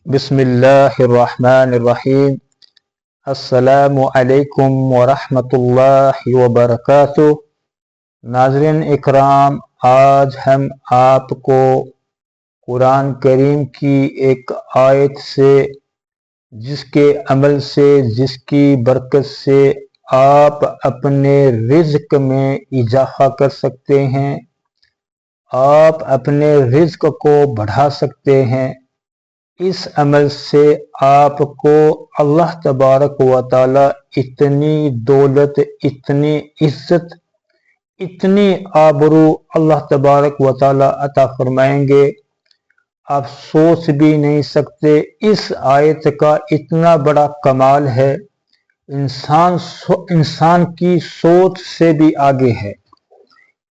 बिस्मिल्लाहिर्रहमानिर्रहीम। अस्सलामु अलैकुम वरहमतुल्लाहि वबरकातुह। नाज़रीन इकराम, आज हम आपको कुरान करीम की एक आयत से, जिसके अमल से, जिसकी बरकत से आप अपने रिज़्क में इजाफा कर सकते हैं, आप अपने रिज़्क को बढ़ा सकते हैं। इस अमल से आपको अल्लाह तबारक व ताला इतनी दौलत, इतनी इज्जत, इतनी आबरू अल्लाह तबारक व ताला अता फरमाएंगे, आप सोच भी नहीं सकते। इस आयत का इतना बड़ा कमाल है, इंसान की सोच से भी आगे है।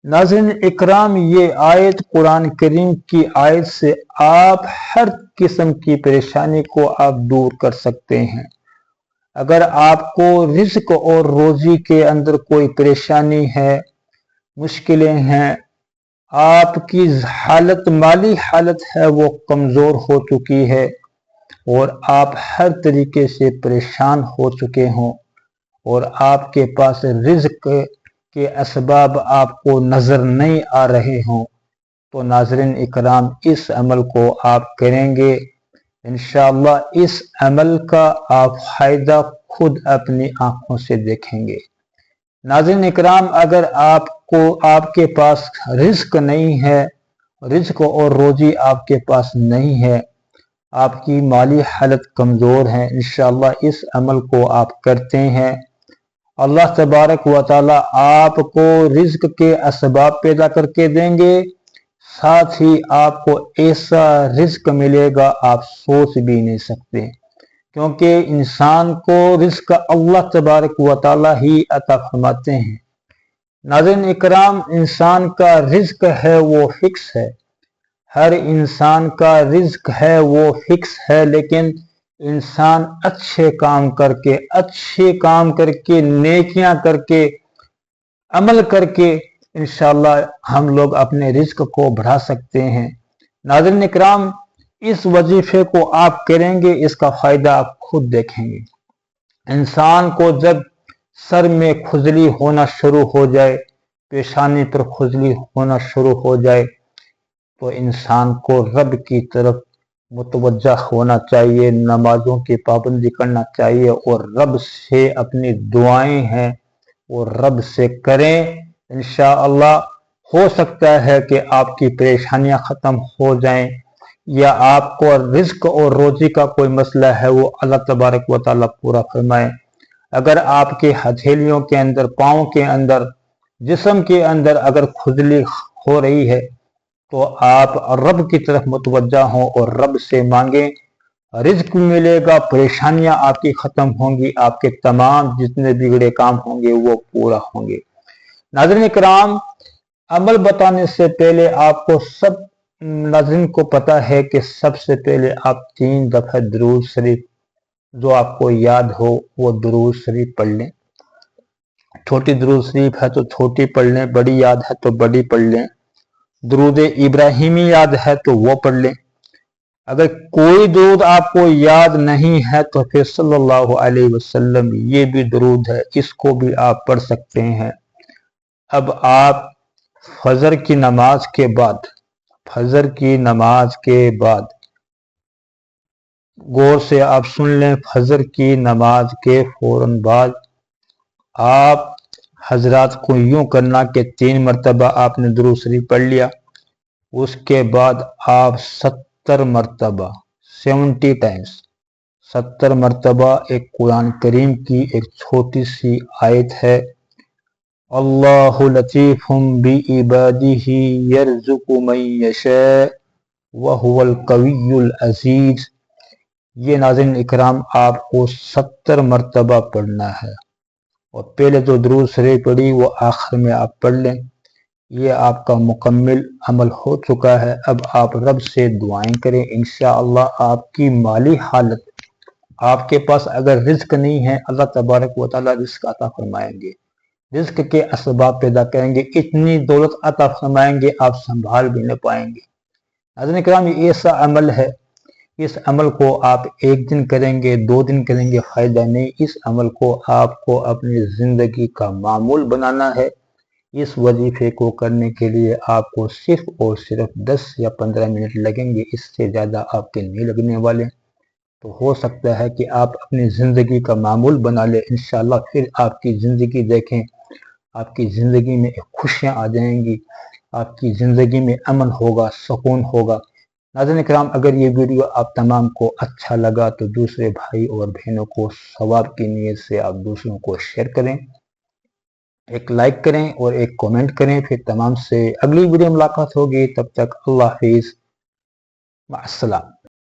नाज़रीन इकराम, ये आयत कुरान करीम की आयत से आप हर किस्म की परेशानी को आप दूर कर सकते हैं। अगर आपको रिज़्क और रोज़ी के अंदर कोई परेशानी है, मुश्किलें हैं, आपकी हालत, माली हालत है वो कमज़ोर हो चुकी है और आप हर तरीके से परेशान हो चुके हों और आपके पास रिज़्क के असबाब आपको नज़र नहीं आ रहे हों, तो नाज़रीन इकराम, इस अमल को आप करेंगे, इंशाअल्लाह इस अमल का आप फ़ायदा खुद अपनी आँखों से देखेंगे। नाज़रीन इकराम, अगर आपके पास रिज़्क नहीं है, रिज़्क और रोज़ी आपके पास नहीं है, आपकी माली हालत कमज़ोर है, इंशाअल्लाह इस अमल को आप करते हैं, अल्लाह तबारक व ताला आपको रिज़्क के असबाब पैदा करके देंगे, साथ ही आपको ऐसा रिज़्क मिलेगा आप सोच भी नहीं सकते, क्योंकि इंसान को रिज़्क अल्लाह तबारक व ताला ही अता फरमाते हैं। नाज़रीन इकराम, इंसान का रिज़्क है वो फिक्स है, हर इंसान का रिज़्क है वो फिक्स है, लेकिन इंसान अच्छे काम करके, नेकियां करके, अमल करके इंशाअल्लाह हम लोग अपने रिज़्क को बढ़ा सकते हैं। नाज़रीन इकराम, इस वजीफे को आप करेंगे, इसका फ़ायदा आप खुद देखेंगे। इंसान को जब सर में खुजली होना शुरू हो जाए, पेशानी पर खुजली होना शुरू हो जाए, तो इंसान को रब की तरफ मुतवज्जा होना चाहिए, नमाजों की पाबंदी करना चाहिए और रब से अपनी दुआएं हैं वो रब से करें। इंशाअल्लाह हो सकता है कि आपकी परेशानियां ख़त्म हो जाएं, या आपको रिज़्क और रोज़ी का कोई मसला है वो अल्लाह तबारक व ताला पूरा फरमाए। अगर आपके हथेलियों के अंदर, पाँव के अंदर, जिस्म के अंदर अगर खुजली हो रही है, तो आप रब की तरफ मुतवज्जा हों और रब से मांगें, रिज़्क मिलेगा, परेशानियां आपकी ख़त्म होंगी, आपके तमाम जितने बिगड़े काम होंगे वो पूरा होंगे। नाज़रीन इकराम, अमल बताने से पहले आपको सब नाज़रीन को पता है कि सबसे पहले आप 3 दफ़ा दुरूद शरीफ, जो आपको याद हो वो दुरूद शरीफ पढ़ लें। छोटी दुरूद शरीफ है तो छोटी पढ़ लें, बड़ी याद है तो बड़ी पढ़ लें, दुरूद इब्राहिमी याद है तो वो पढ़ लें। अगर कोई दुरूद आपको याद नहीं है तो फिर सल्लल्लाहु अलैहि वसल्लम ये भी दुरूद है, इसको भी आप पढ़ सकते हैं। अब आप फजर की नमाज के बाद गौर से आप सुन लें, फजर की नमाज के फौरन बाद आप हजरात को यूं करना कि 3 मरतबा आपने दुरूद शरीफ पढ़ लिया, उसके बाद आप 70 मरतबा, 70 टाइम्स, 70 मरतबा एक कुरान करीम की एक छोटी सी आयत है, अल्लाहु लतीफुम बि इबादिही यर्ज़ुकु मन यशा व हुवल कवियुल अज़ीज़। ये नाज़रीन इकराम आपको 70 मरतबा पढ़ना है और पहले जो दुरूद शरीफ पढ़ी वो आखिर में आप पढ़ लें। ये आपका मुकम्मिल अमल हो चुका है। अब आप रब से दुआएं करें, इंशाअल्लाह आपकी माली हालत, आपके पास अगर रिज़्क नहीं है, अल्लाह तबारक व ताला रिज़्क अता फरमाएंगे, रिज़्क के असबाब पैदा करेंगे, इतनी दौलत अता फरमाएंगे आप संभाल भी नहीं पाएंगे। नाज़रीन किराम, ये ऐसा अमल है اس عمل کو آپ ایک دن کریں گے 2 دن کریں گے فائدہ نہیں، اس عمل کو آپ کو اپنی زندگی کا معمول بنانا ہے۔ اس وظیفے کو کرنے کے لیے آپ کو صرف اور صرف 10 یا 15 منٹ لگیں گے، اس سے زیادہ آپ کے نہیں لگنے والے۔ تو ہو سکتا ہے کہ آپ اپنی زندگی کا معمول بنا لیں، انشاءاللہ پھر آپ کی زندگی دیکھیں، آپ کی زندگی میں خوشیاں آ جائیں گی، آپ کی زندگی میں امن ہوگا، سکون ہوگا۔ ناظرین کرام، اگر یہ ویڈیو آپ تمام کو اچھا لگا تو دوسرے بھائی اور بہنوں کو ثواب کی نیت سے آپ دوسروں کو شیئر کریں، ایک لائک کریں اور ایک کومنٹ کریں۔ پھر تمام سے اگلی ویڈیو ملاقات ہوگی، تب تک اللہ حافظ، مع السلام۔